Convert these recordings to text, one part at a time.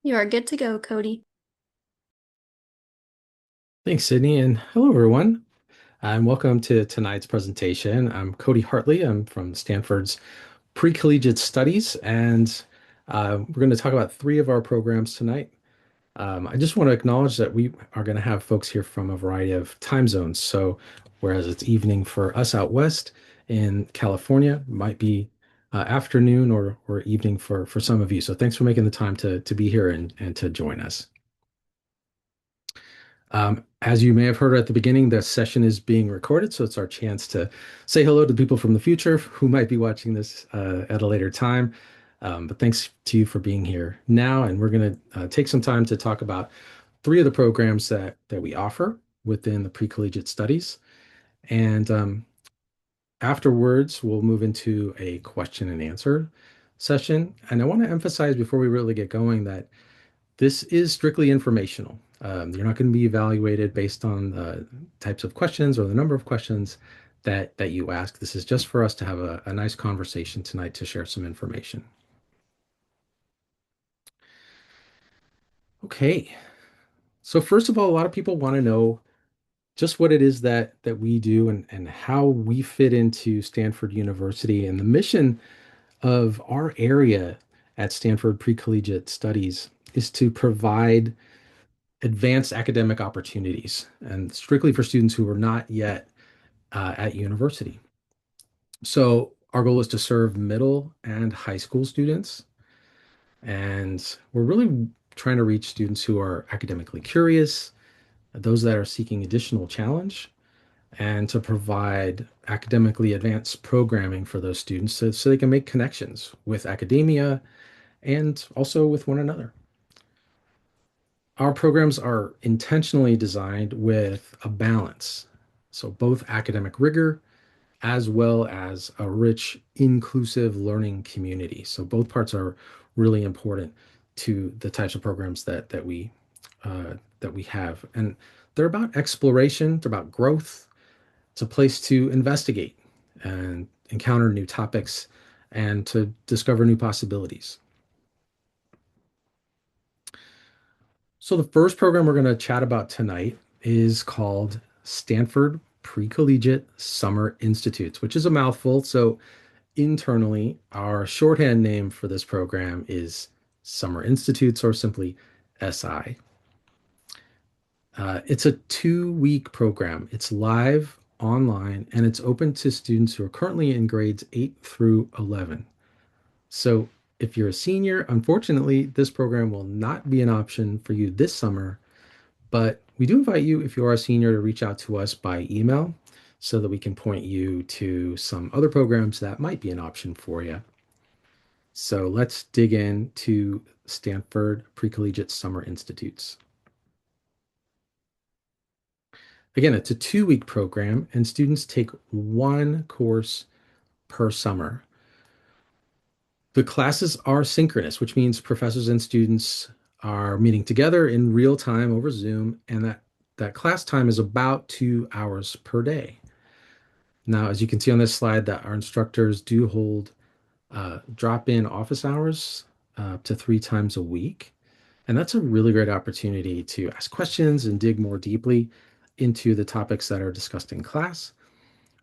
You are good to go, Cody. Thanks, Sydney, and hello, everyone. And welcome to tonight's presentation. I'm Cody Hartley. I'm from Stanford's Pre-Collegiate Studies, and we're going to talk about three of our programs tonight. I just want to acknowledge that we are going to have folks here from a variety of time zones. So, whereas it's evening for us out west in California, it might be afternoon or evening for some of you. So, thanks for making the time to be here and to join us. As you may have heard at the beginning, the session is being recorded, so it's our chance to say hello to people from the future who might be watching this at a later time. But thanks to you for being here now, and we're going to take some time to talk about three of the programs that we offer within the pre-collegiate studies. And afterwards, we'll move into a question and answer session. And I want to emphasize before we really get going that this is strictly informational. You're not going to be evaluated based on the types of questions or the number of questions that you ask. This is just for us to have a nice conversation tonight to share some information. Okay. So first of all, a lot of people want to know just what it is that we do and how we fit into Stanford University and the mission of our area at Stanford Pre-Collegiate Studies is to provide advanced academic opportunities and strictly for students who are not yet at university. So our goal is to serve middle and high school students. And we're really trying to reach students who are academically curious, those that are seeking additional challenge, and to provide academically advanced programming for those students so they can make connections with academia and also with one another. Our programs are intentionally designed with a balance. So, both academic rigor as well as a rich, inclusive learning community. So, both parts are really important to the types of programs that we have. And they're about exploration, they're about growth. It's a place to investigate and encounter new topics and to discover new possibilities. So, the first program we're going to chat about tonight is called Stanford Pre-Collegiate Summer Institutes, which is a mouthful. So, internally, our shorthand name for this program is Summer Institutes or simply SI. It's a 2 week program. It's live online and it's open to students who are currently in grades 8 through 11. So, if you're a senior, unfortunately, this program will not be an option for you this summer. But we do invite you, if you are a senior, to reach out to us by email so that we can point you to some other programs that might be an option for you. So let's dig into Stanford Pre-Collegiate Summer Institutes. Again, it's a 2 week program, and students take one course per summer. The classes are synchronous, which means professors and students are meeting together in real time over Zoom, and that class time is about 2 hours per day. Now, as you can see on this slide, that our instructors do hold drop-in office hours up to 3 times a week. And that's a really great opportunity to ask questions and dig more deeply into the topics that are discussed in class.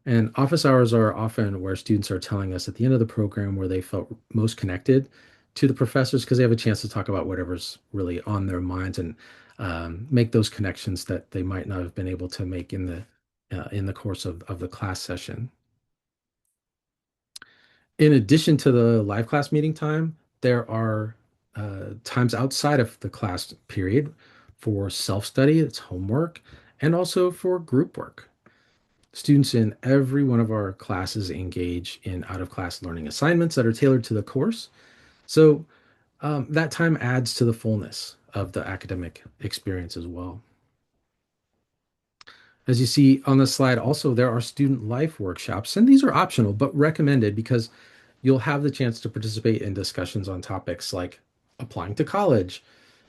And office hours are often where students are telling us at the end of the program where they felt most connected to the professors because they have a chance to talk about whatever's really on their minds and make those connections that they might not have been able to make in the course of the class session. In addition to the live class meeting time, there are times outside of the class period for self-study, it's homework, and also for group work. Students in every one of our classes engage in out-of-class learning assignments that are tailored to the course. So that time adds to the fullness of the academic experience as well. As you see on the slide, also, there are student life workshops, and these are optional but recommended because you'll have the chance to participate in discussions on topics like applying to college,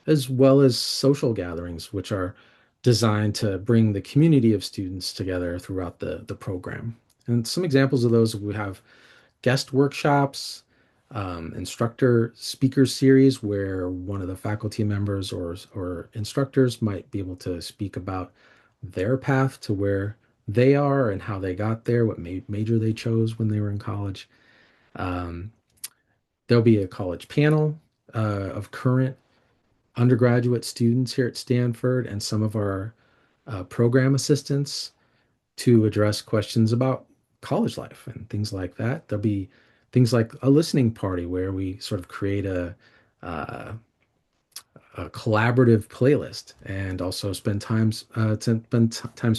as well as social gatherings, which are designed to bring the community of students together throughout the program. And some examples of those we have guest workshops, instructor speaker series where one of the faculty members or instructors might be able to speak about their path to where they are and how they got there, what major they chose when they were in college. Um, there'll be a college panel of current undergraduate students here at Stanford and some of our program assistants to address questions about college life and things like that. There'll be things like a listening party where we sort of create uh, a collaborative playlist and also spend times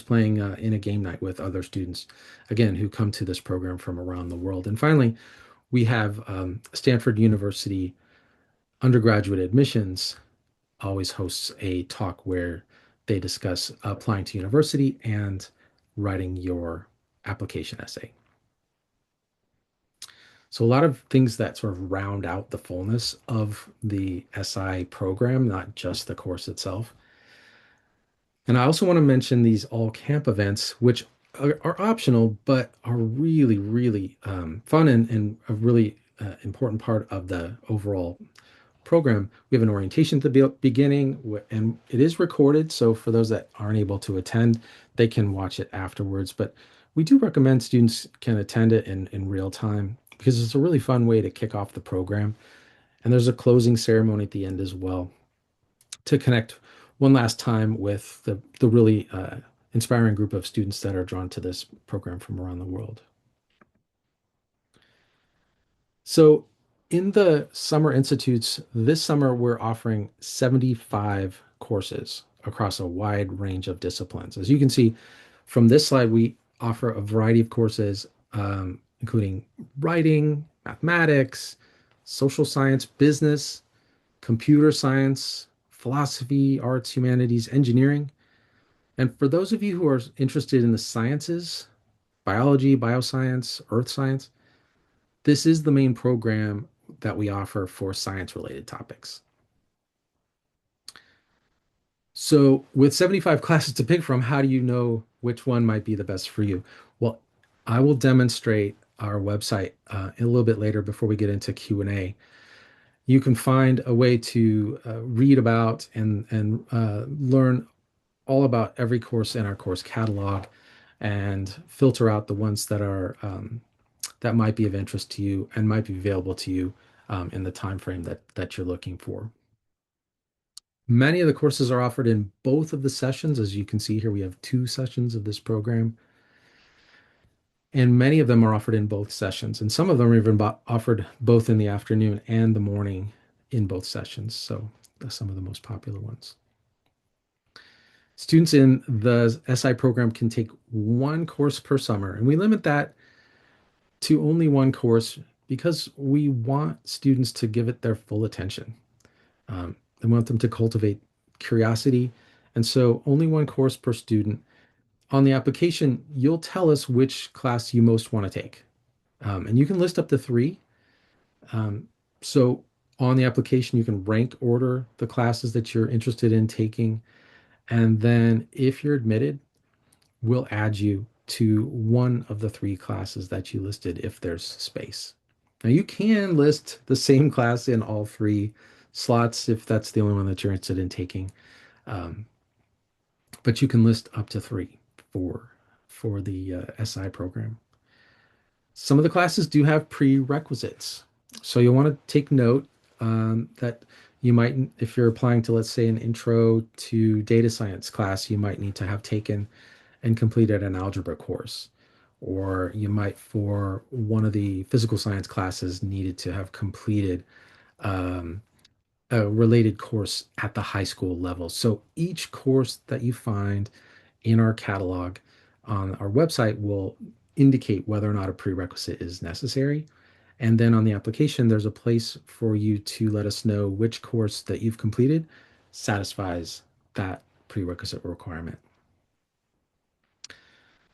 playing in a game night with other students, again, who come to this program from around the world. And finally, we have Stanford University undergraduate admissions always hosts a talk where they discuss applying to university and writing your application essay. So a lot of things that sort of round out the fullness of the SI program, not just the course itself. And I also want to mention these all camp events, which are optional, but are really, really fun and a really important part of the overall program. We have an orientation at the beginning, and it is recorded. So for those that aren't able to attend, they can watch it afterwards. But we do recommend students can attend it in real time because it's a really fun way to kick off the program. And there's a closing ceremony at the end as well to connect one last time with the really inspiring group of students that are drawn to this program from around the world. So, in the summer institutes, this summer we're offering 75 courses across a wide range of disciplines. As you can see from this slide, we offer a variety of courses, including writing, mathematics, social science, business, computer science, philosophy, arts, humanities, engineering. And for those of you who are interested in the sciences, biology, bioscience, earth science, this is the main program that we offer for science related topics. So, with 75 classes to pick from, how do you know which one might be the best for you? Well, I will demonstrate our website a little bit later before we get into Q&A. You can find a way to read about and learn all about every course in our course catalog and filter out the ones that are that might be of interest to you and might be available to you in the time frame that you're looking for. Many of the courses are offered in both of the sessions. As you can see here, we have two sessions of this program, and many of them are offered in both sessions. And some of them are even offered both in the afternoon and the morning in both sessions. So some of the most popular ones. Students in the SI program can take one course per summer, and we limit that to only one course because we want students to give it their full attention. I want them to cultivate curiosity. And so only one course per student. On the application, you'll tell us which class you most want to take. And you can list up to three. Um, so on the application, you can rank order the classes that you're interested in taking. And then if you're admitted, we'll add you to one of the three classes that you listed if there's space. Now you can list the same class in all three slots if that's the only one that you're interested in taking. Um, but you can list up to three for for the SI program. Some of the classes do have prerequisites, so you'll want to take note that you might, if you're applying to, let's say, an intro to data science class, you might need to have taken and completed an algebra course, or you might, for one of the physical science classes, needed to have completed um, a related course at the high school level. So each course that you find in our catalog on our website will indicate whether or not a prerequisite is necessary. And then on the application, there's a place for you to let us know which course that you've completed satisfies that prerequisite requirement.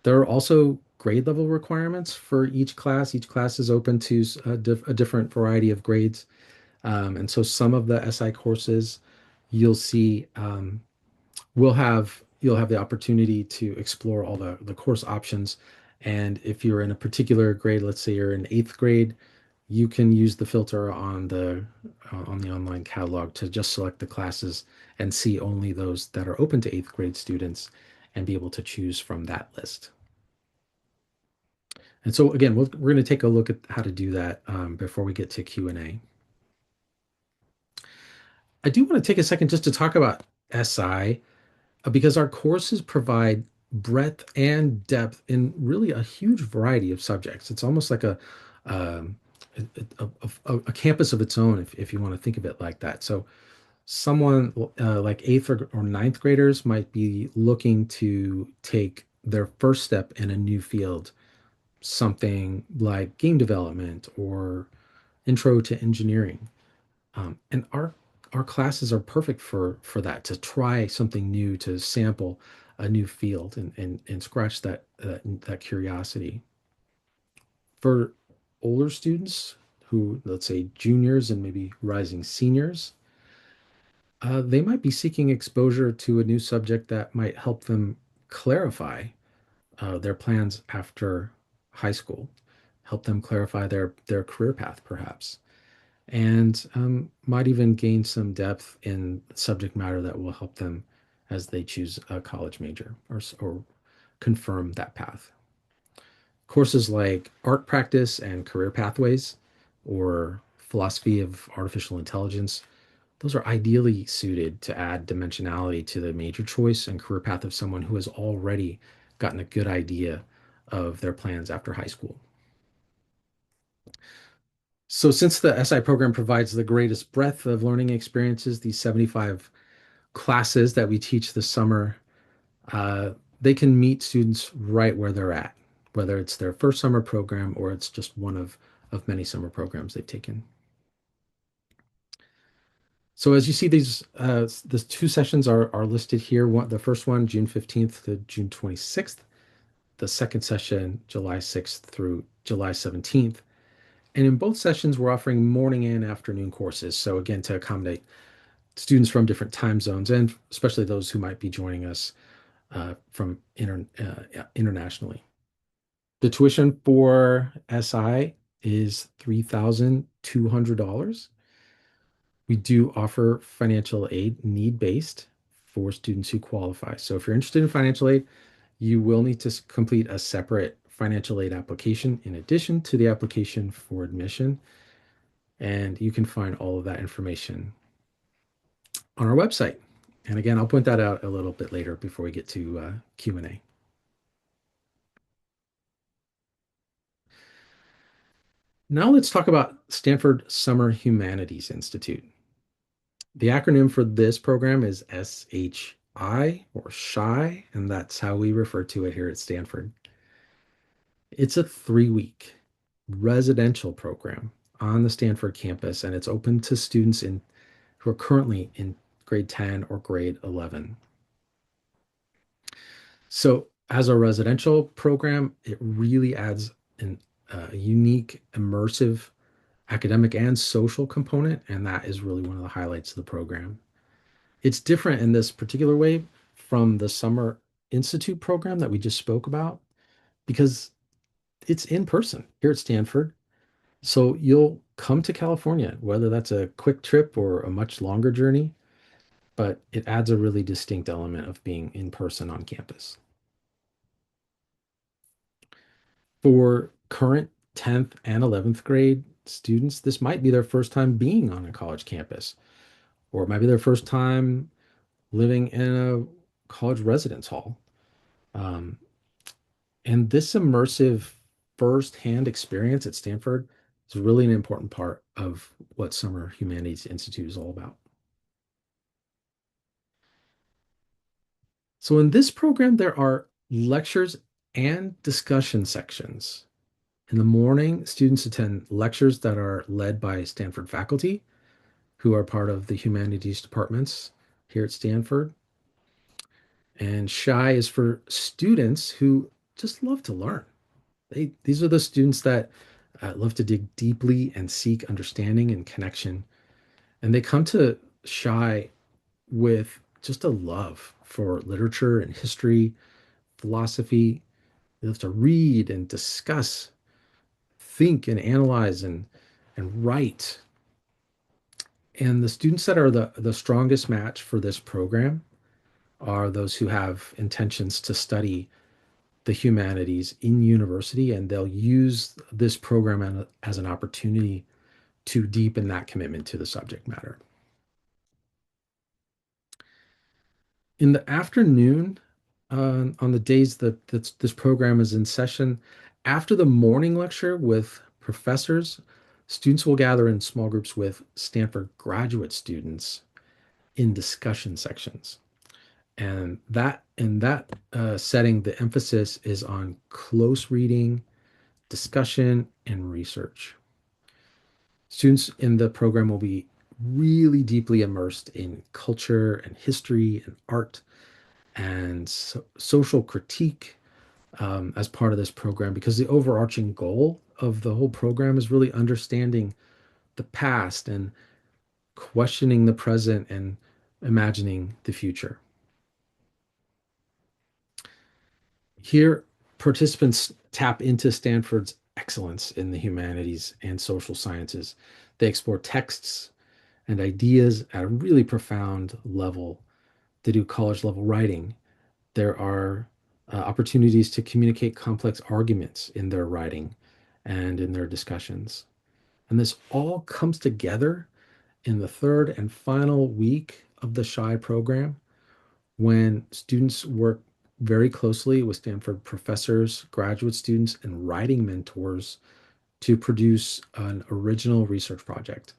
There are also grade level requirements for each class. Each class is open to a different variety of grades. And so some of the SI courses you'll see you'll have the opportunity to explore all the course options. And if you're in a particular grade, let's say you're in eighth grade, you can use the filter on the online catalog to just select the classes and see only those that are open to eighth grade students and be able to choose from that list. And so again, we're going to take a look at how to do that before we get to Q&A. I do want to take a second just to talk about SI because our courses provide breadth and depth in really a huge variety of subjects. It's almost like um, a campus of its own, if you want to think of it like that. So someone like eighth or ninth graders might be looking to take their first step in a new field, something like game development or intro to engineering. And our classes are perfect for that, to try something new, to sample a new field and scratch that curiosity. For older students who, let's say, juniors and maybe rising seniors, they might be seeking exposure to a new subject that might help them clarify their plans after high school, help them clarify their career path, perhaps, and might even gain some depth in subject matter that will help them as they choose a college major or confirm that path. Courses like art practice and career pathways or philosophy of artificial intelligence, those are ideally suited to add dimensionality to the major choice and career path of someone who has already gotten a good idea of their plans after high school. So, since the SI program provides the greatest breadth of learning experiences, these 75 classes that we teach this summer, they can meet students right where they're at, whether it's their first summer program or it's just one of many summer programs they've taken. So as you see, the two sessions are listed here. The first one, June 15th to June 26th. The second session, July 6th through July 17th. And in both sessions, we're offering morning and afternoon courses. So again, to accommodate students from different time zones and especially those who might be joining us from internationally. The tuition for SI is $3,200. We do offer financial aid need-based for students who qualify. So if you're interested in financial aid, you will need to complete a separate financial aid application in addition to the application for admission. And you can find all of that information on our website. And again, I'll point that out a little bit later before we get to Q&A. Now let's talk about Stanford Summer Humanities Institute. The acronym for this program is SHI or SHI, and that's how we refer to it here at Stanford. It's a 3-week residential program on the Stanford campus, and it's open to students who are currently in grade 10 or grade 11. So, as a residential program, it really adds a unique, immersive academic and social component, and that is really one of the highlights of the program. It's different in this particular way from the Summer Institute program that we just spoke about because it's in person here at Stanford. So you'll come to California, whether that's a quick trip or a much longer journey, but it adds a really distinct element of being in person on campus. For current 10th and 11th grade students, this might be their first time being on a college campus, or it might be their first time living in a college residence hall. Um, and this immersive first-hand experience at Stanford is really an important part of what Summer Humanities Institute is all about. So in this program, there are lectures and discussion sections. In the morning, students attend lectures that are led by Stanford faculty who are part of the humanities departments here at Stanford. And SHI is for students who just love to learn. These are the students that love to dig deeply and seek understanding and connection. And they come to SHI with just a love for literature and history, philosophy. They love to read and discuss, think and analyze. And and write. And the students that are the strongest match for this program are those who have intentions to study the humanities in university, and they'll use this program as an opportunity to deepen that commitment to the subject matter. In the afternoon, on the days that this program is in session, after the morning lecture with professors, students will gather in small groups with Stanford graduate students in discussion sections. And that in that setting, the emphasis is on close reading, discussion, and research. Students in the program will be really deeply immersed in culture and history and art and social critique as part of this program, because the overarching goal of the whole program is really understanding the past and questioning the present and imagining the future. Here, participants tap into Stanford's excellence in the humanities and social sciences. They explore texts and ideas at a really profound level. They do college level writing. There are opportunities to communicate complex arguments in their writing and in their discussions. And this all comes together in the third and final week of the SHI program, when students work very closely with Stanford professors, graduate students, and writing mentors to produce an original research project.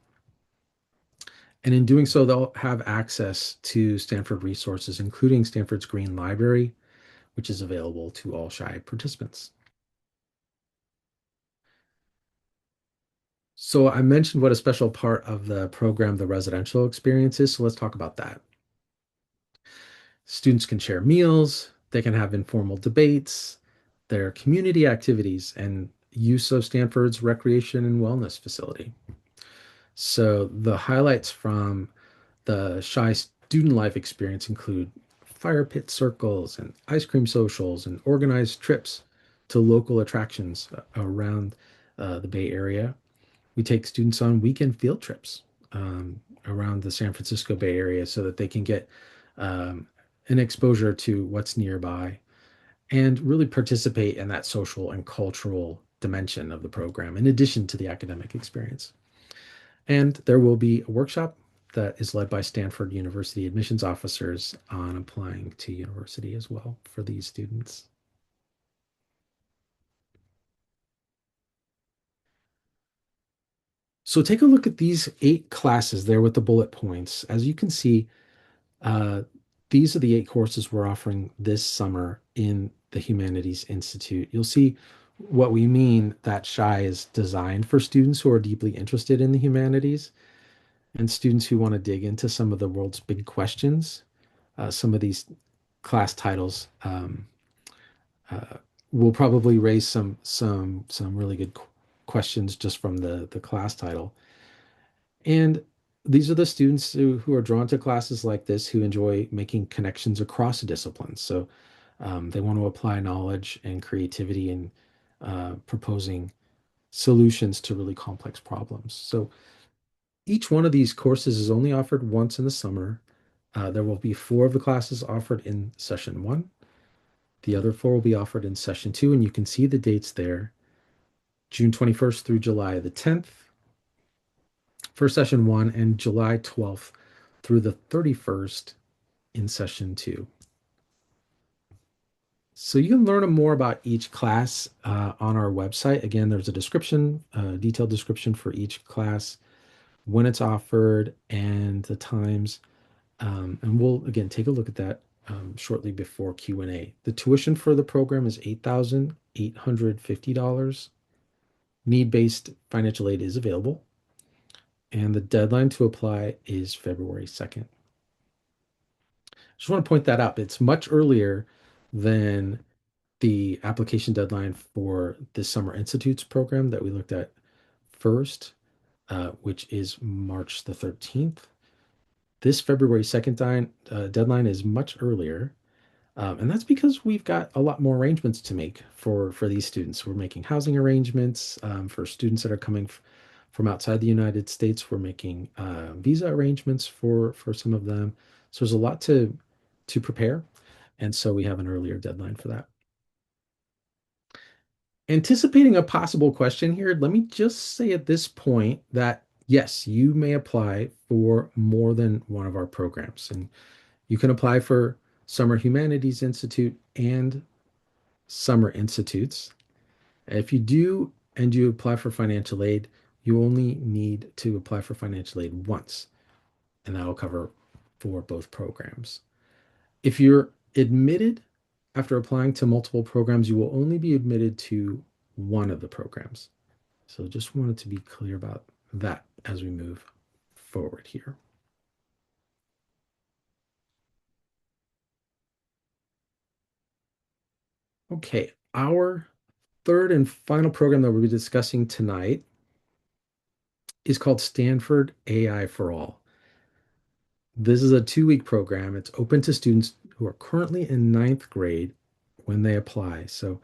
And in doing so, they'll have access to Stanford resources, including Stanford's Green Library, which is available to all SHI participants. So I mentioned what a special part of the program the residential experience is. So let's talk about that. Students can share meals, they can have informal debates, their community activities, and use of Stanford's recreation and wellness facility. So the highlights from the SHI student life experience include fire pit circles and ice cream socials and organized trips to local attractions around the Bay Area. We take students on weekend field trips around the San Francisco Bay Area so that they can get um, an exposure to what's nearby and really participate in that social and cultural dimension of the program, in addition to the academic experience. And there will be a workshop that is led by Stanford University admissions officers on applying to university as well for these students. So take a look at these 8 classes there with the bullet points. As you can see, uh, these are the 8 courses we're offering this summer in the Humanities Institute. You'll see what we mean that SHI is designed for students who are deeply interested in the humanities and students who want to dig into some of the world's big questions. Some of these class titles uh, will probably raise some really good questions just from the class title. And these are the students who are drawn to classes like this, who enjoy making connections across disciplines. So they want to apply knowledge and creativity in proposing solutions to really complex problems. So each one of these courses is only offered once in the summer. There will be 4 of the classes offered in session one. The other 4 will be offered in session two, and you can see the dates there: June 21st through July the 10th for session one, and July 12th through the 31st in session two. So you can learn more about each class on our website. Again, there's a description, a detailed description for each class, when it's offered, and the times. And we'll again take a look at that shortly before Q&A. The tuition for the program is $8,850. Need-based financial aid is available, and the deadline to apply is February 2nd. Just want to point that out. It's much earlier than the application deadline for the Summer Institutes program that we looked at first, which is March the 13th. This February 2nd deadline is much earlier. And that's because we've got a lot more arrangements to make for these students. We're making housing arrangements for students that are coming from outside the United States. We're making visa arrangements for some of them. So there's a lot to prepare, and so we have an earlier deadline for that. Anticipating a possible question here, let me just say at this point that yes, you may apply for more than one of our programs, and you can apply for Summer Humanities Institute and Summer Institutes. If you do and you apply for financial aid, you only need to apply for financial aid once, and that will cover for both programs. If you're admitted after applying to multiple programs, you will only be admitted to one of the programs. So just wanted to be clear about that as we move forward here. Okay, our third and final program that we'll be discussing tonight is called Stanford AI for All. This is a 2-week program. It's open to students who are currently in ninth grade when they apply. So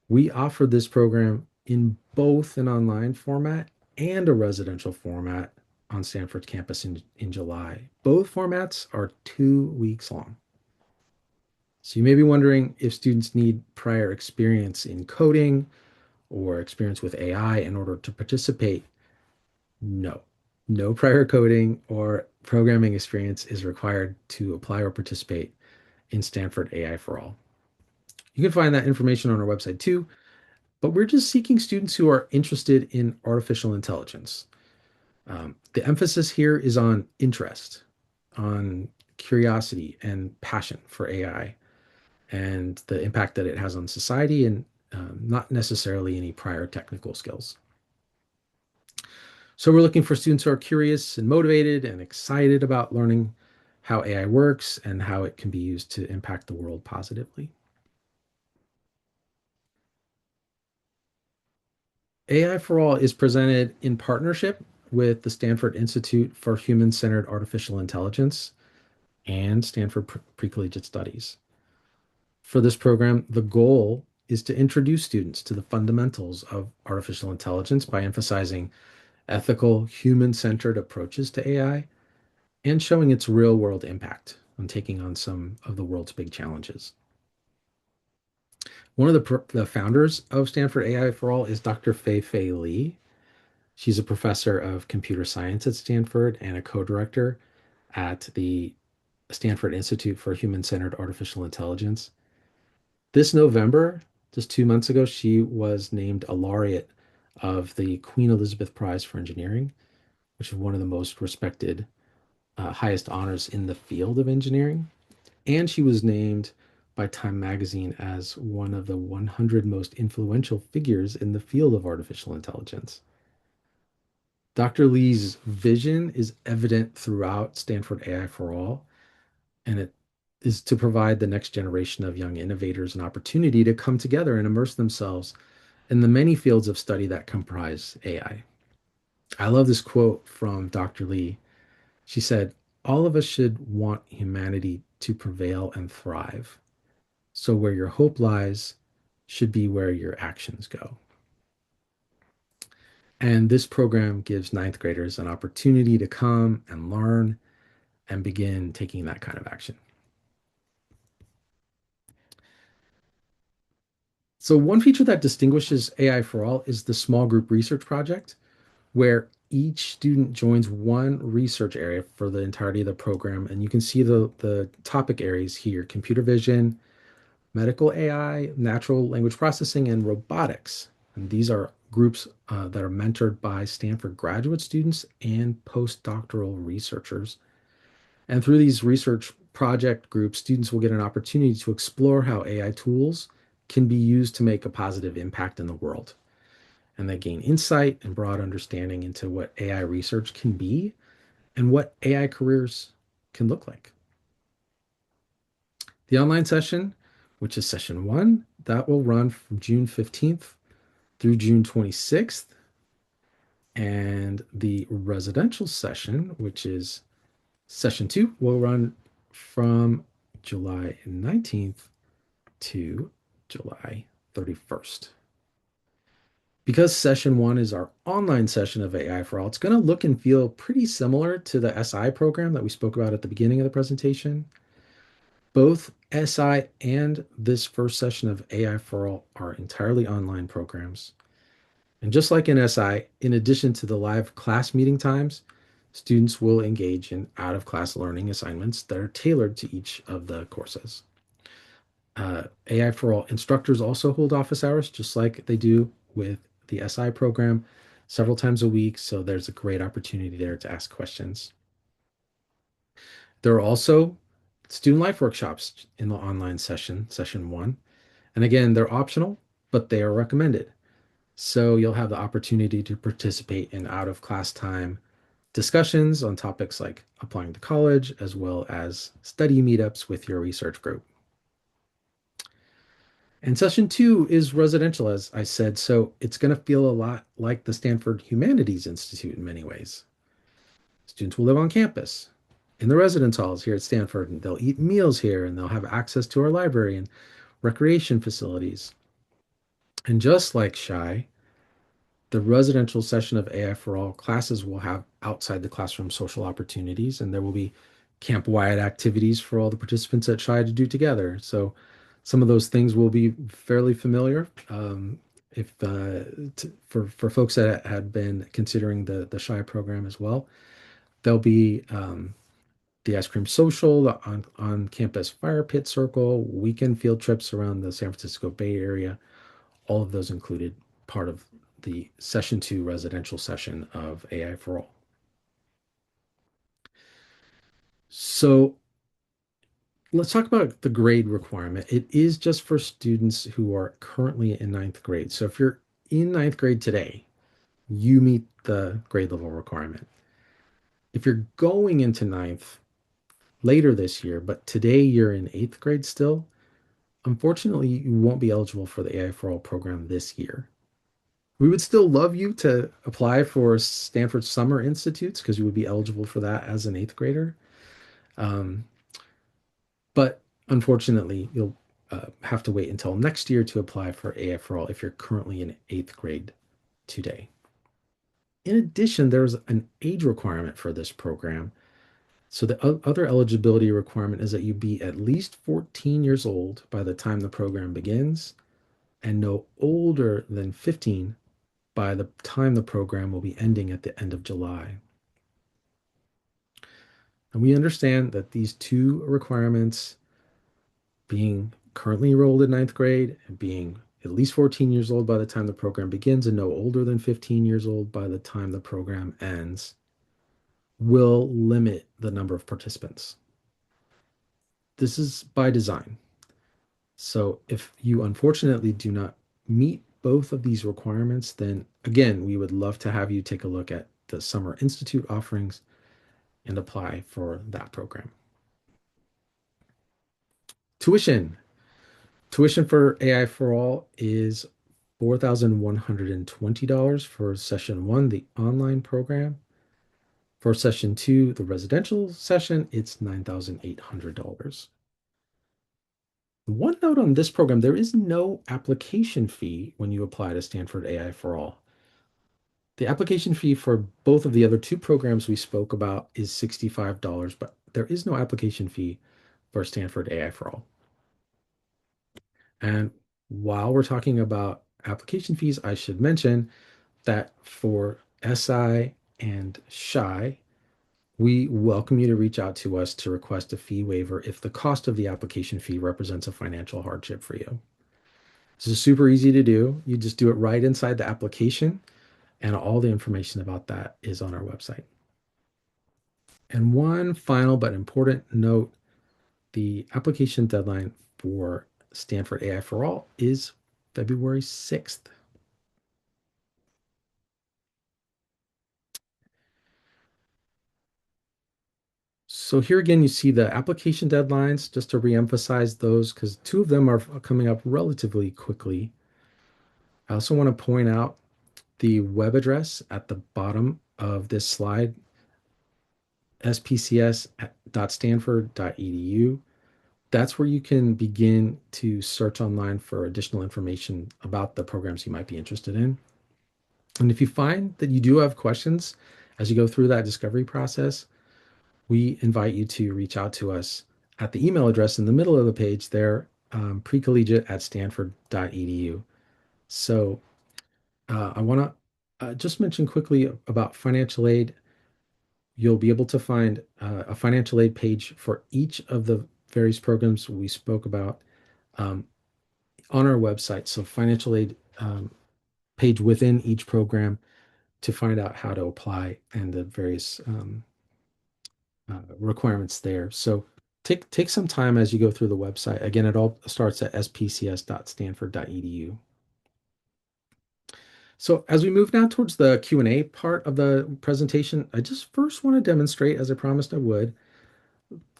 we offer this program in both an online format and a residential format on Stanford's campus in July. Both formats are 2 weeks long. So you may be wondering if students need prior experience in coding or experience with AI in order to participate. No, no prior coding or programming experience is required to apply or participate in Stanford AI for All. You can find that information on our website too, but we're just seeking students who are interested in artificial intelligence. The emphasis here is on interest, on curiosity and passion for AI and the impact that it has on society, and not necessarily any prior technical skills. So we're looking for students who are curious and motivated and excited about learning how AI works and how it can be used to impact the world positively. AI for All is presented in partnership with the Stanford Institute for Human-Centered Artificial Intelligence and Stanford Pre-Collegiate Studies. For this program, the goal is to introduce students to the fundamentals of artificial intelligence by emphasizing ethical, human-centered approaches to AI and showing its real-world impact on taking on some of the world's big challenges. One of the founders of Stanford AI for All is Dr. Fei Li. She's a professor of computer science at Stanford and a co-director at the Stanford Institute for Human-Centered Artificial Intelligence. This November, just 2 months ago, she was named a laureate of the Queen Elizabeth Prize for Engineering, which is one of the most respected, highest honors in the field of engineering. And she was named by Time Magazine as one of the 100 most influential figures in the field of artificial intelligence. Dr. Lee's vision is evident throughout Stanford AI for All, and it is to provide the next generation of young innovators an opportunity to come together and immerse themselves in the many fields of study that comprise AI. I love this quote from Dr. Lee. She said, "All of us should want humanity to prevail and thrive. So where your hope lies should be where your actions go." And this program gives ninth graders an opportunity to come and learn and begin taking that kind of action. So one feature that distinguishes AI for All is the small group research project, where each student joins one research area for the entirety of the program. And you can see the topic areas here: computer vision, medical AI, natural language processing, and robotics. And these are groups that are mentored by Stanford graduate students and postdoctoral researchers. And through these research project groups, students will get an opportunity to explore how AI tools can be used to make a positive impact in the world. And they gain insight and broad understanding into what AI research can be and what AI careers can look like. The online session, which is session one, that will run from June 15th through June 26th. And the residential session, which is session two, will run from July 19th to July 31st. Because session one is our online session of AI for All, it's going to look and feel pretty similar to the SI program that we spoke about at the beginning of the presentation. Both SI and this first session of AI for All are entirely online programs. And just like in SI, in addition to the live class meeting times, students will engage in out of class learning assignments that are tailored to each of the courses. AI for All instructors also hold office hours, just like they do with the SI program, several times a week. So there's a great opportunity there to ask questions. There are also student life workshops in the online session, session one. And again, they're optional, but they are recommended. So you'll have the opportunity to participate in out of class time discussions on topics like applying to college, as well as study meetups with your research group. And session two is residential, as I said, so it's going to feel a lot like the Stanford Humanities Institute in many ways. Students will live on campus in the residence halls here at Stanford, and they'll eat meals here, and they'll have access to our library and recreation facilities. And just like Shy, the residential session of AI for All classes will have outside the classroom social opportunities, and there will be camp-wide activities for all the participants at Shy to do together. So some of those things will be fairly familiar. If for folks that had been considering the Shy program as well, there'll be the ice cream social, the on campus fire pit circle, weekend field trips around the San Francisco Bay Area, all of those included part of the session two residential session of AI for All. So let's talk about the grade requirement. It is just for students who are currently in ninth grade. So if you're in ninth grade today, you meet the grade level requirement. If you're going into ninth later this year, but today you're in eighth grade still, unfortunately, you won't be eligible for the AI for All program this year. We would still love you to apply for Stanford Summer Institutes because you would be eligible for that as an eighth grader. Um, but unfortunately, you'll have to wait until next year to apply for AI for All if you're currently in eighth grade today. In addition, there's an age requirement for this program. So the other eligibility requirement is that you be at least 14 years old by the time the program begins and no older than 15 by the time the program will be ending at the end of July. And we understand that these two requirements, being currently enrolled in ninth grade and being at least 14 years old by the time the program begins and no older than 15 years old by the time the program ends, will limit the number of participants. This is by design. So if you unfortunately do not meet both of these requirements, then again, we would love to have you take a look at the Summer Institute offerings and apply for that program. Tuition. Tuition for AI for All is $4,120 for session one, the online program. For session two, the residential session, it's $9,800. One note on this program, there is no application fee when you apply to Stanford AI for All. The application fee for both of the other two programs we spoke about is $65, but there is no application fee for Stanford AI for All. And while we're talking about application fees, I should mention that for SI and SHI, we welcome you to reach out to us to request a fee waiver if the cost of the application fee represents a financial hardship for you. This is super easy to do. You just do it right inside the application, and all the information about that is on our website. And one final but important note, the application deadline for Stanford AI for All is February 6th. So here again, you see the application deadlines, just to reemphasize those, because two of them are coming up relatively quickly. I also want to point out the web address at the bottom of this slide, spcs.stanford.edu. That's where you can begin to search online for additional information about the programs you might be interested in. And if you find that you do have questions as you go through that discovery process, we invite you to reach out to us at the email address in the middle of the page there, precollegiate at stanford.edu. So I want to just mention quickly about financial aid. You'll be able to find a financial aid page for each of the various programs we spoke about um, on our website. So financial aid page within each program to find out how to apply and the various requirements there. So take some time as you go through the website. Again, it all starts at spcs.stanford.edu. So as we move now towards the Q&A part of the presentation, I just first want to demonstrate, as I promised I would,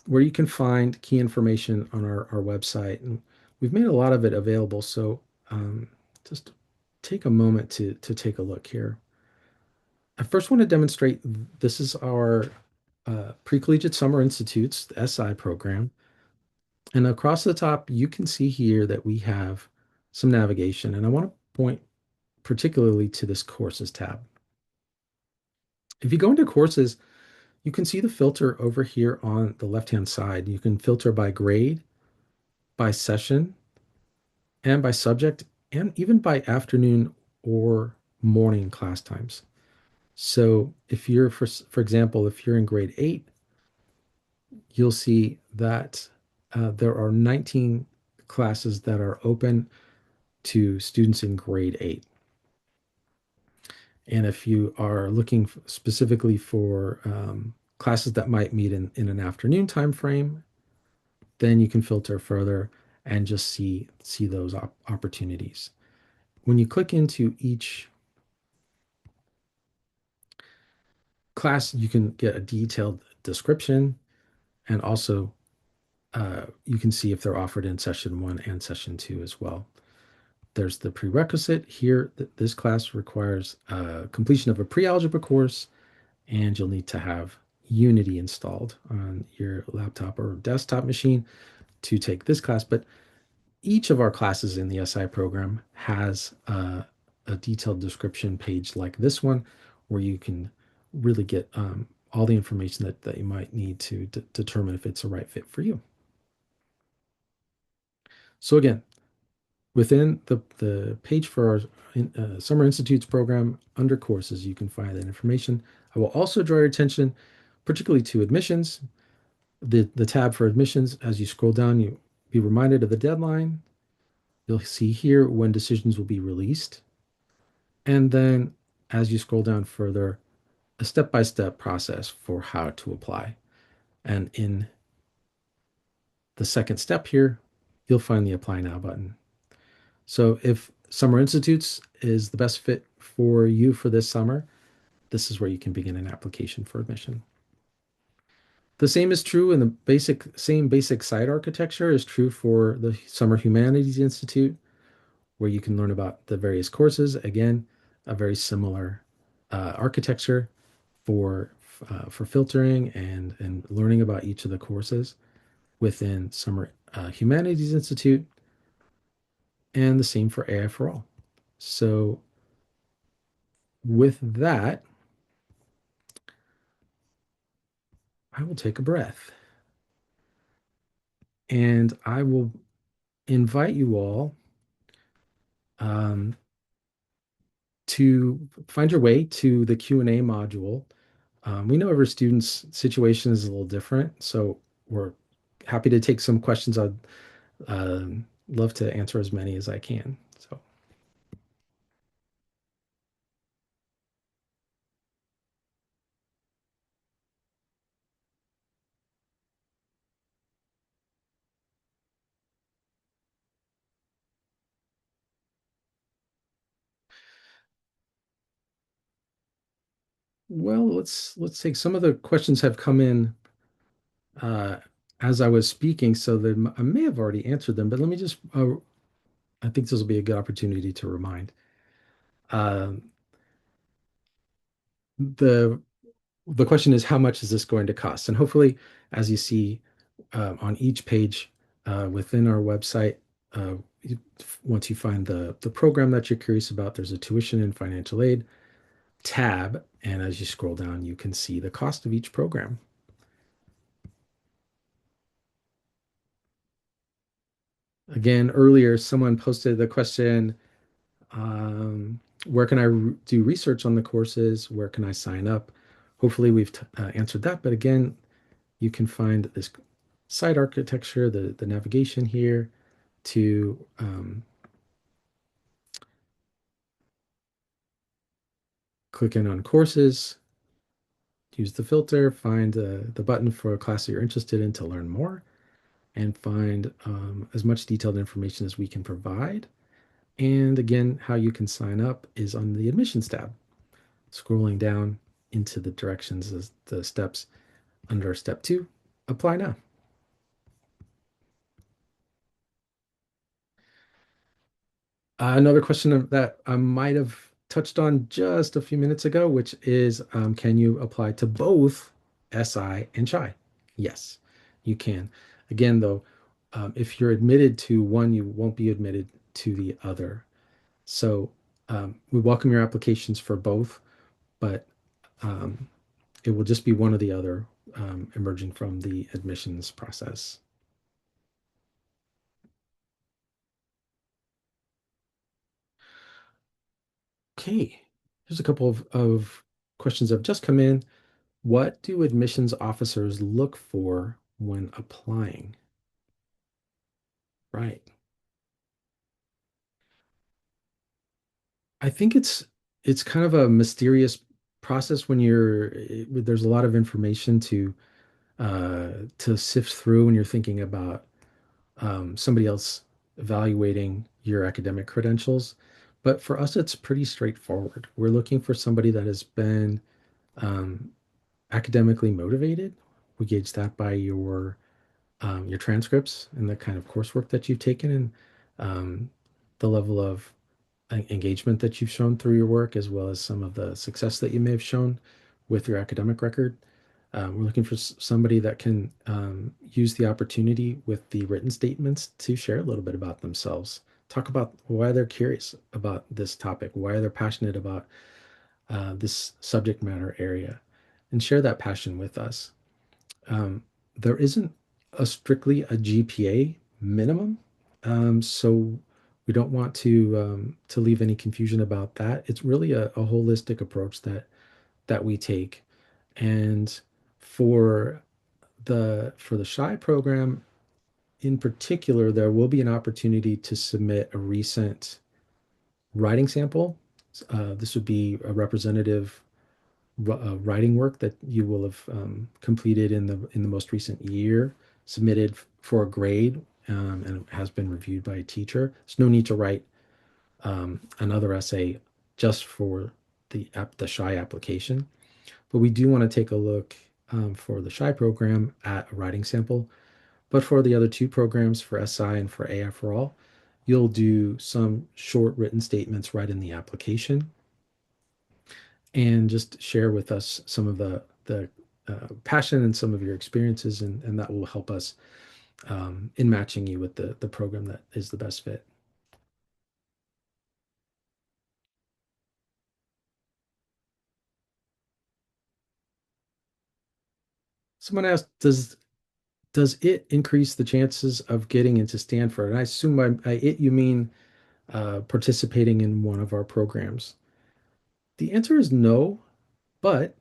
where you can find key information on our website. And we've made a lot of it available, so just take a moment to take a look here. I first want to demonstrate this is our Pre-Collegiate Summer Institute's the SI program. And across the top, you can see here that we have some navigation. And I want to point particularly to this courses tab. If you go into courses, you can see the filter over here on the left-hand side. You can filter by grade, by session, and by subject, and even by afternoon or morning class times. So if you're, for example, if you're in grade 8, you'll see that there are 19 classes that are open to students in grade 8. And if you are looking specifically for classes that might meet in an afternoon time frame, then you can filter further and just see those opportunities. When you click into each class, you can get a detailed description, and also you can see if they're offered in session 1 and session 2 as well. There's the prerequisite here. This class requires completion of a pre-algebra course, and you'll need to have Unity installed on your laptop or desktop machine to take this class. But each of our classes in the SI program has a detailed description page like this one, where you can really get all the information that you might need to determine if it's a right fit for you. So again, within the page for our Summer Institutes program, under courses, you can find that information. I will also draw your attention particularly to admissions. The tab for admissions, as you scroll down, you be reminded of the deadline. You'll see here when decisions will be released. And then as you scroll down further, a step-by-step process for how to apply. And in the second step here, you'll find the Apply Now button. So if Summer Institutes is the best fit for you for this summer, this is where you can begin an application for admission. The same is true in the same basic site architecture is true for the Summer Humanities Institute, where you can learn about the various courses. Again, a very similar architecture for filtering and learning about each of the courses within Summer Humanities Institute, and the same for AI4ALL. So with that, I will take a breath and I will invite you all um, to find your way to the Q&A module. We know every student's situation is a little different, so we're happy to take some questions. I'd love to answer as many as I can. So, well, let's take some of the questions have come in uh, as I was speaking, so I may have already answered them, but let me just, I think this will be a good opportunity to remind. Um, the the question is, how much is this going to cost? And hopefully, as you see on each page within our website, uh, once you find the program that you're curious about, there's a tuition and financial aid. tab. And as you scroll down, you can see the cost of each program. Again, earlier, someone posted the question, where can I do research on the courses? Where can I sign up? Hopefully, we've answered that. But again, you can find this site architecture, the navigation here to click in on courses, use the filter, find the button for a class that you're interested in to learn more, and find as much detailed information as we can provide. And again, how you can sign up is on the admissions tab. Scrolling down into the directions as the steps under step 2, apply now. Another question that I might have touched on just a few minutes ago, which is can you apply to both SI and SHI? Yes, you can. Again, though, if you're admitted to one, you won't be admitted to the other. So we welcome your applications for both, but um, it will just be one or the other emerging from the admissions process. Okay, here's a couple of questions that have just come in. What do admissions officers look for when applying? Right. I think it's kind of a mysterious process when there's a lot of information to sift through when you're thinking about somebody else evaluating your academic credentials. But for us, it's pretty straightforward. We're looking for somebody that has been um, academically motivated. We gauge that by your transcripts and the kind of coursework that you've taken and the level of engagement that you've shown through your work, as well as some of the success that you may have shown with your academic record. We're looking for somebody that can use the opportunity with the written statements to share a little bit about themselves. Talk about why they're curious about this topic, why they're passionate about this subject matter area, and share that passion with us. Um, there isn't strictly a GPA minimum, so we don't want to leave any confusion about that. It's really a holistic approach that we take, and for the SHI program in particular, there will be an opportunity to submit a recent writing sample. This would be a representative writing work that you will have completed in the most recent year, submitted for a grade, and it has been reviewed by a teacher. There's no need to write another essay just for the SHI application, but we do want to take a look for the SHI program at a writing sample. But for the other two programs, for SI and for AI4ALL, you'll do some short written statements right in the application and just share with us some of the passion and some of your experiences, and that will help us in matching you with the program that is the best fit. Someone asked, does it increase the chances of getting into Stanford? And I assume by it you mean participating in one of our programs. The answer is no, but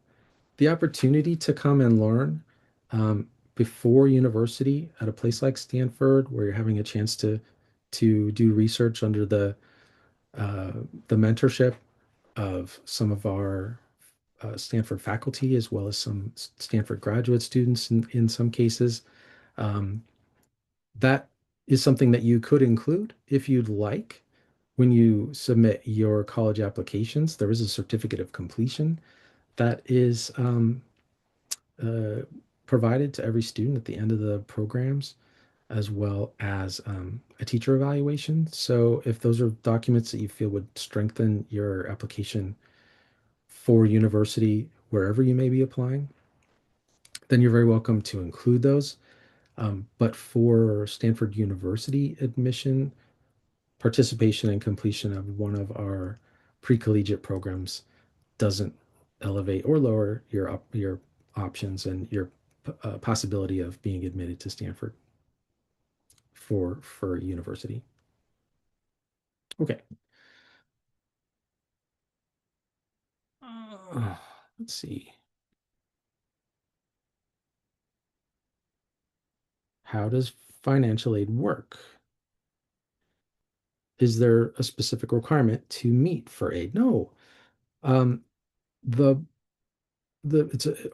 the opportunity to come and learn um, before university at a place like Stanford, where you're having a chance to do research under uh, the mentorship of some of our Stanford faculty, as well as some Stanford graduate students in some cases. Um, that is something that you could include if you'd like when you submit your college applications. There is a certificate of completion that is uh, provided to every student at the end of the programs, as well as a teacher evaluation. So if those are documents that you feel would strengthen your application for university wherever you may be applying, then you're very welcome to include those. But for Stanford University admission, participation and completion of one of our pre-collegiate programs doesn't elevate or lower your options and your possibility of being admitted to Stanford for university. Okay. Let's see. How does financial aid work? Is there a specific requirement to meet for aid? No. Um, the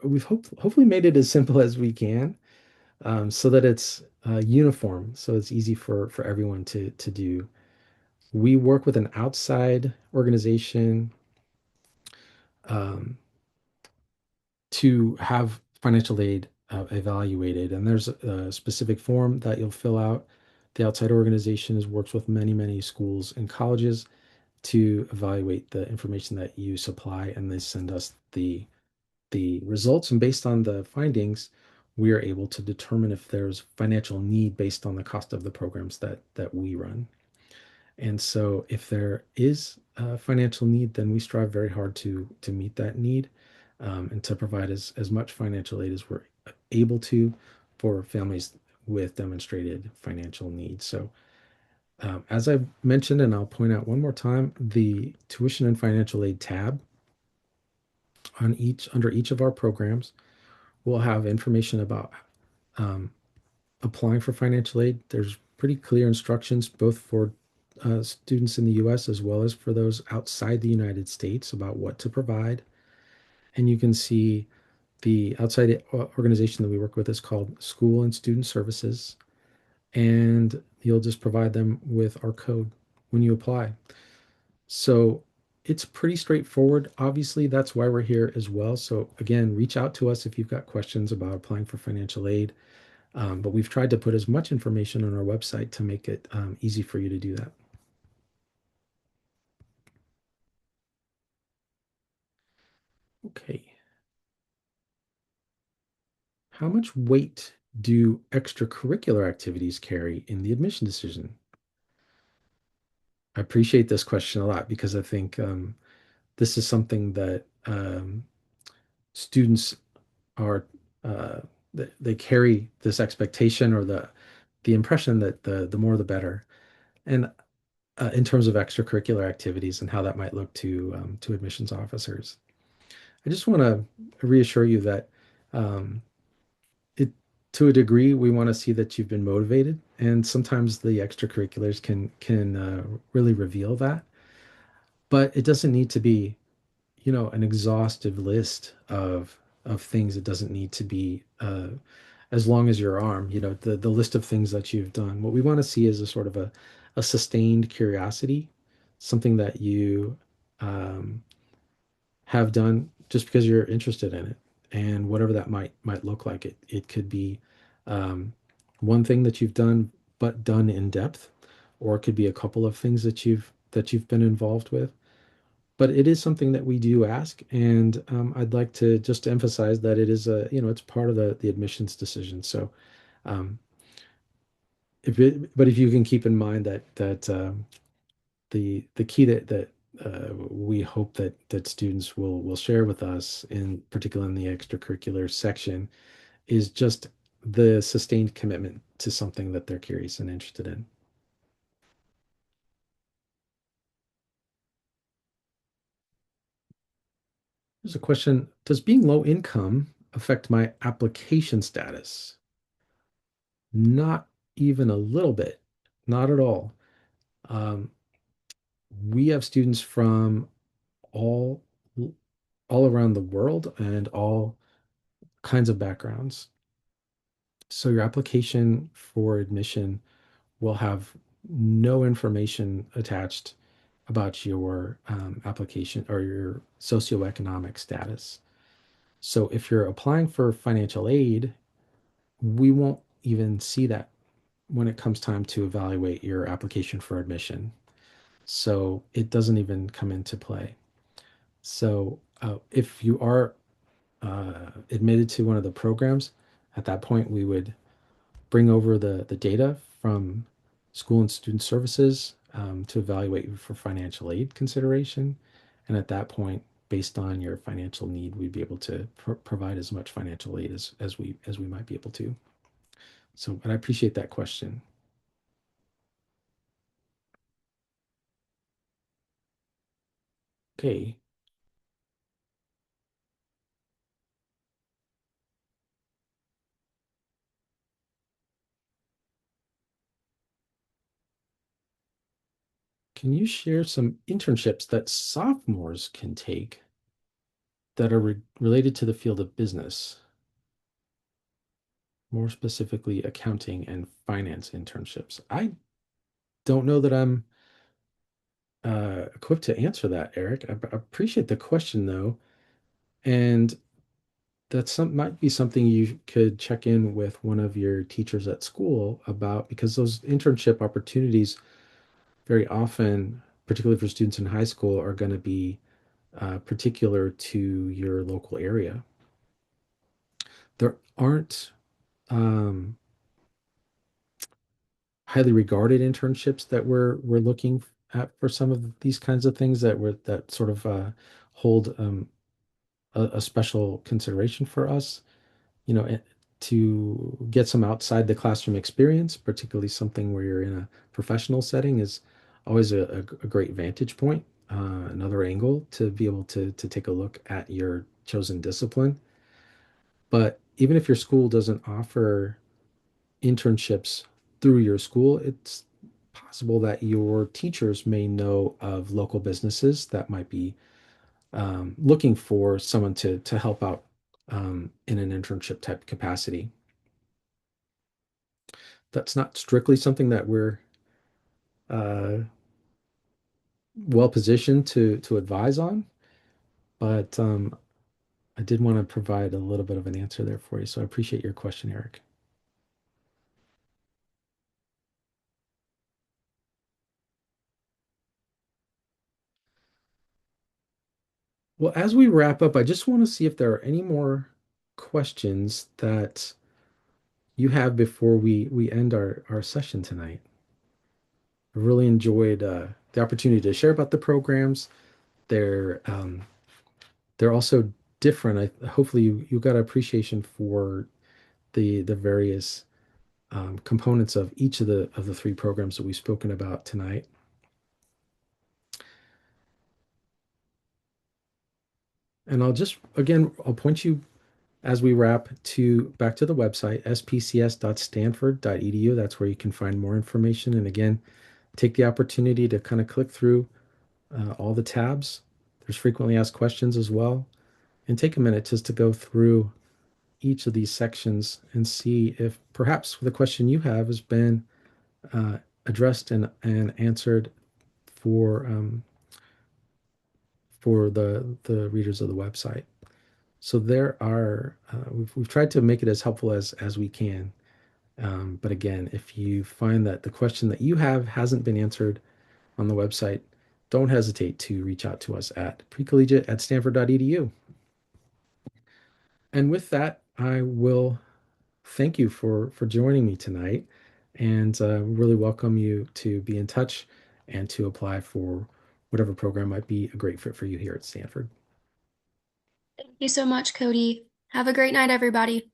we've hopefully made it as simple as we can, so that it's uniform, so it's easy for everyone to do. We work with an outside organization um, to have financial aid evaluated, and there's a specific form that you'll fill out. The outside organization works with many schools and colleges to evaluate the information that you supply, and they send us the results. And based on the findings, we are able to determine if there's financial need based on the cost of the programs that we run. And so if there is a financial need, then we strive very hard to meet that need, and to provide as much financial aid as we're able to for families with demonstrated financial needs. So as I mentioned, and I'll point out one more time, the tuition and financial aid tab on each under each of our programs will have information about um, applying for financial aid. There's pretty clear instructions both for students in the US as well as for those outside the United States about what to provide. And you can see the outside organization that we work with is called School and Student Services. And you'll just provide them with our code when you apply. So it's pretty straightforward. Obviously, that's why we're here as well. So again, reach out to us if you've got questions about applying for financial aid. But we've tried to put as much information on our website to make it easy for you to do that. Okay. How much weight do extracurricular activities carry in the admission decision? I appreciate this question a lot because I think this is something that students are they carry this expectation or the impression that the more the better, and in terms of extracurricular activities and how that might look to admissions officers. I just want to reassure you that um, it to a degree we want to see that you've been motivated, and sometimes the extracurriculars can really reveal that, but it doesn't need to be an exhaustive list of things. It doesn't need to be as long as your arm, the list of things that you've done. What we want to see is a sort of a sustained curiosity, something that you um, have done just because you're interested in it, and whatever that might look like. It could be um, one thing that you've done, but done in depth, or it could be a couple of things that you've been involved with. But it is something that we do ask, and I'd like to just emphasize that it is it's part of the admissions decision. So, um, but if you can keep in mind that the key that we hope that students will share with us, in particular in the extracurricular section, is just the sustained commitment to something that they're curious and interested in. There's a question: does being low income affect my application status? Not even a little bit, not at all. Um, we have students from all all around the world and all kinds of backgrounds. So your application for admission will have no information attached about your application or your socioeconomic status. So if you're applying for financial aid, we won't even see that when it comes time to evaluate your application for admission. So it doesn't even come into play. So if you are admitted to one of the programs, at that point we would bring over the data from school and student services to evaluate you for financial aid consideration. And at that point, based on your financial need, we'd be able to provide as much financial aid as we might be able to. So, but I appreciate that question. Okay, can you share some internships that sophomores can take that are related to the field of business, more specifically accounting and finance internships? I don't know that I'm equipped to answer that, Eric. I appreciate the question though, and that's some might be something you could check in with one of your teachers at school about because those internship opportunities very often, particularly for students in high school, are going to be particular to your local area. There aren't um, highly regarded internships that we're looking at for some of these kinds of things that sort of hold a special consideration for us. You know, to get some outside the classroom experience, particularly something where you're in a professional setting, is always a great vantage point, another angle to be able to take a look at your chosen discipline. But even if your school doesn't offer internships through your school, it's possible that your teachers may know of local businesses that might be looking for someone to help out in an internship type capacity. That's not strictly something that we're uh, well positioned to advise on, but I did want to provide a little bit of an answer there for you. So I appreciate your question, Eric. Well, as we wrap up, I just want to see if there are any more questions that you have before we end our session tonight. I really enjoyed the opportunity to share about the programs. They're they're also different. Hopefully you got an appreciation for the various components of each of the three programs that we've spoken about tonight. And I'll just again I'll point you as we wrap to back to the website spcs.stanford.edu. That's where you can find more information. And again, take the opportunity to kind of click through all the tabs. There's frequently asked questions as well, and take a minute just to go through each of these sections and see if perhaps the question you have has been addressed and answered for for the readers of the website. So there are we've tried to make it as helpful as we can. But again, if you find that the question that you have hasn't been answered on the website, don't hesitate to reach out to us at precollegiate@stanford.edu. And with that, I will thank you for joining me tonight, and really welcome you to be in touch and to apply for whatever program might be a great fit for you here at Stanford. Thank you so much, Cody. Have a great night, everybody.